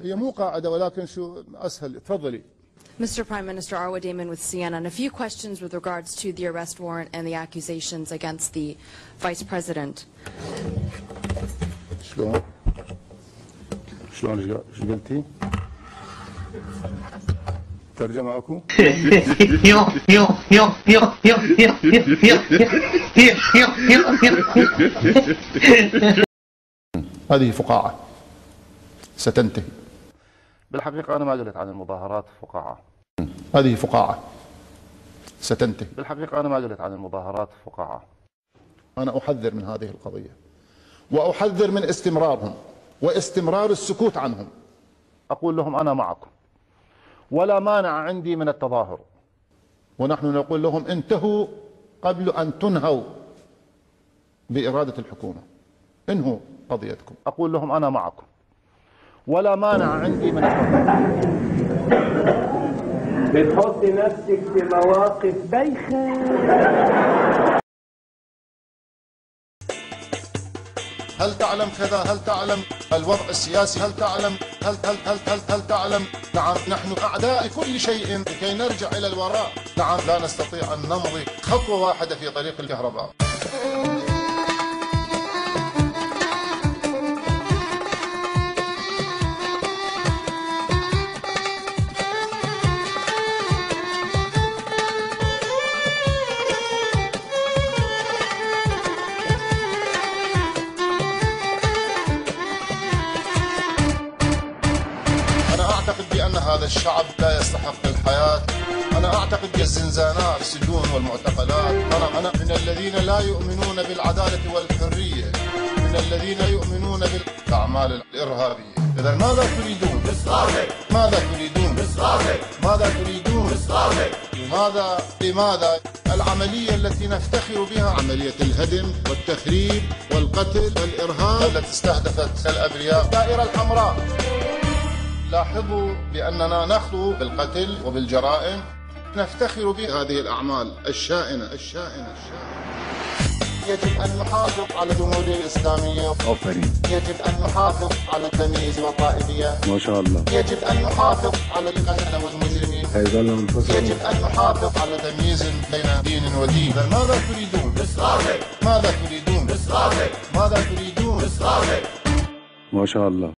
هي مو قاعدة ولكن شو أسهل. تفضلي. Mr. Prime Minister, Arwa Damon with CNN. A few questions with regards to the arrest warrant and the accusations against the Vice President. شلون ايش قلتي؟ ترجمة اكو؟ هذه فقاعة ستنتهي. بالحقيقة أنا ما قلت عن المظاهرات فقاعة. هذه فقاعة ستنتهي. بالحقيقة أنا ما قلت عن المظاهرات فقاعة. أنا أحذر من هذه القضية وأحذر من استمرارهم واستمرار السكوت عنهم. أقول لهم أنا معكم ولا مانع عندي من التظاهر، ونحن نقول لهم انتهوا قبل أن تنهوا بإرادة الحكومة. انهوا قضيتكم. أقول لهم أنا معكم ولا مانع عندي من التظاهر. بتحط نفسك في مواقف بايخة. هل تعلم كذا؟ هل تعلم الوضع السياسي؟ هل تعلم؟ هل تعلم؟ نعم، نحن أعداء كل شيء لكي نرجع إلى الوراء. نعم، لا نستطيع أن نمضي خطوة واحدة في طريق الكهرباء. أعتقد بأن هذا الشعب لا يستحق الحياة. أنا أعتقد الزنزانات، السجون والمعتقلات. أنا من الذين لا يؤمنون بالعدالة والحرية، من الذين يؤمنون بالأعمال الإرهابية. إذا ماذا تريدون؟ ماذا تريدون؟ ماذا تريدون؟ لماذا العملية التي نفتخر بها، عملية الهدم والتخريب والقتل والإرهاب التي استهدفت الأبرياء، الدائرة الحمراء. لاحظوا بأننا نخلو بالقتل وبالجرائم، نفتخر بهذه الأعمال الشائنة. يجب أن نحافظ على الجمهورية الإسلامية. يجب أن نحافظ على التمييز والطائفية. ما شاء الله. يجب أن نحافظ على القتلة والمجرمين. يجب أن نحافظ على تمييز بين دين ودين. ماذا تريدون؟ ماذا تريدون؟ ما شاء الله.